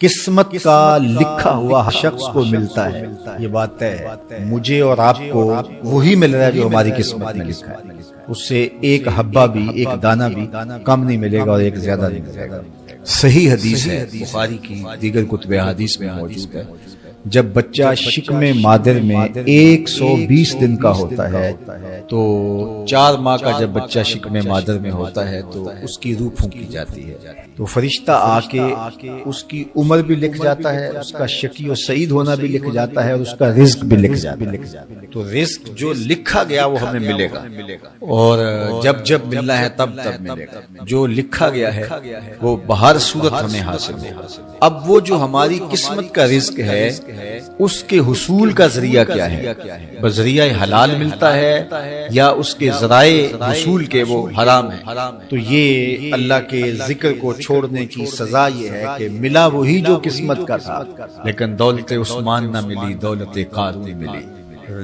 قسمت کا لکھا ہوا شخص کو ملتا ہے، یہ بات ہے مجھے اور آپ کو وہی مل رہا ہے جو ہماری قسمت میں لکھا ہے، اس سے ایک حبہ بھی ایک دانہ بھی کم نہیں ملے گا اور ایک زیادہ نہیں ملے گا۔ صحیح حدیث ہے، بخاری کی دیگر کتب حدیث میں موجود ہے، جب بچہ شکم مادر میں 120 دن کا ہوتا ہے تو 4 ماہ کا جب بچہ شکم مادر میں ہوتا ہے تو اس کی روح پھونکی جاتی ہے، تو فرشتہ آ کے اس کی عمر بھی لکھ جاتا ہے، اس کا شقی و سعید ہونا بھی لکھ جاتا ہے، اور اس کا رزق بھی لکھ جاتا ہے۔ تو رزق جو لکھا گیا وہ ہمیں ملے گا، اور جب جب ملنا ہے تب تب ملے گا، جو لکھا گیا ہے وہ بہر صورت ہمیں حاصل ہوگا۔ اب وہ جو ہماری قسمت کا رزق ہے اس کے حصول کا ذریعہ کیا ہے؟ بذریعہ حلال ملتا ہے یا اس کے ذرائع حصول کے وہ حرام ہے؟ تو یہ اللہ کے ذکر کو چھوڑنے کی سزا یہ ہے کہ ملا وہی جو قسمت کا تھا، لیکن دولت عثمان نہ ملی، دولت قارون ملی۔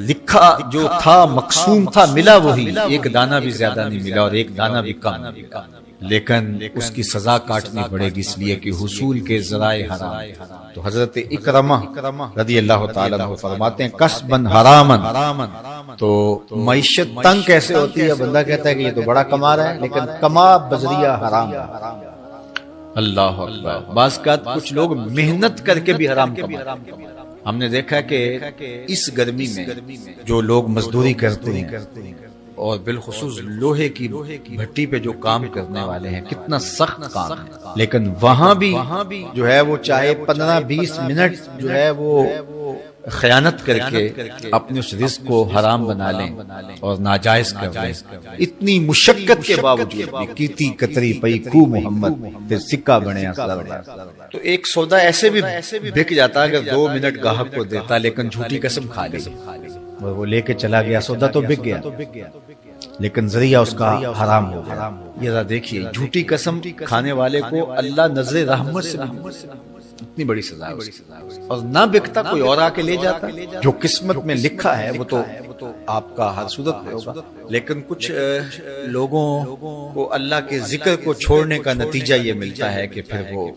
لکھا جو تھا مقسوم تھا ملا وہی، ایک دانہ بھی زیادہ نہیں ملا اور ایک دانہ بھی کم نہیں ملا، لیکن اس کی سزا کاٹنی پڑے گی اس لیے کہ حصول کے ذرائع حرام۔ تو حضرت اکرمہ رضی اللہ تعالیٰ عنہ فرماتے ہیں کسبن حرامن، تو معیشت تنگ کیسے ہوتی ہے؟ بندہ کہتا ہے کہ یہ تو بڑا کما رہا ہے لیکن کما بذریعہ حرام ہے۔ اللہ اکبر، بعض کچھ لوگ محنت کر کے بھی حرام کماتے ہیں۔ ہم نے دیکھا کہ اس گرمی میں جو لوگ مزدوری کرتے ہیں اور بالخصوص لوہے کی بھٹی پہ جو کام کرنے والے ہیں، کتنا سخت کام ہے، لیکن وہاں بھی جو ہے وہ چاہے 15-20 منٹ جو ہے وہ خیانت کر کے اپنے اس رزق کو حرام بنا لیں اور ناجائز کر لیں، اتنی مشقت کے باوجود بھی کیتی کتری پئی کو محمد پھر سکہ بنے سردار۔ تو ایک سودا ایسے بھی بک جاتا اگر 2 منٹ گاہک کو دیتا، لیکن جھوٹی قسم کھا لی اور وہ لے کے چلا گیا، سودا تو بک گیا لیکن ذریعہ اس کا حرام ہو گیا۔ یہ ذرا دیکھیے، جھوٹی قسم کھانے والے کو اللہ نظر رحمت سے اتنی بڑی سزا ہے، اور نہ بکتا کوئی اور آ کے لے جاتا۔ جو قسمت میں لکھا ہے وہ تو آپ کا ہر صورت میں ہوگا، لیکن کچھ لوگوں کو اللہ کے ذکر کو چھوڑنے کا نتیجہ یہ ملتا ہے کہ پھر وہ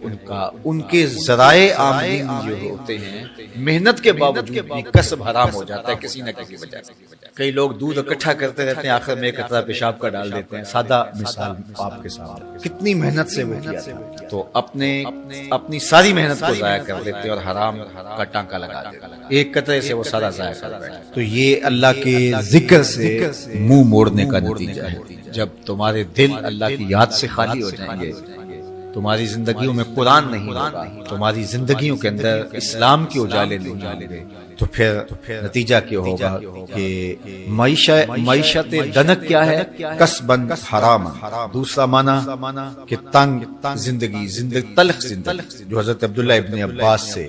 ان کے ذرائع آمدنی جو ہوتے ہیں محنت کے باوجود بھی کسب حرام ہو جاتا ہے کسی نہ کسی وجہ سے۔ کئی لوگ دودھ اکٹھا کرتے رہتے ہیں، آخر میں ایک قطرہ پیشاب کا ڈال دیتے ہیں۔ سادہ مثال آپ کے سامنے، کتنی محنت سے وہ کیا تھا، تو اپنی ساری محنت کو ضائع کر دیتے اور حرام کا ٹانکا لگا دیتے، ایک قطرے سے وہ سارا ضائع کر بیٹھے۔ تو یہ اللہ کے ذکر سے منہ موڑنے کا نتیجہ ہے۔ جب تمہارے دل اللہ کی یاد سے خالی ہو جائیں گے، تمہاری زندگیوں میں قرآن نہیں ہوگا، تمہاری زندگیوں کے اندر اسلام کے اجالے نہیں ہوں گے، تو پھر نتیجہ کیا ہوگا کہ معیشت دنک کیا ہے؟ کسبن حرام۔ دوسرا معنی کہ تنگ زندگی، تلخ زندگی، جو حضرت عبداللہ ابن عباس سے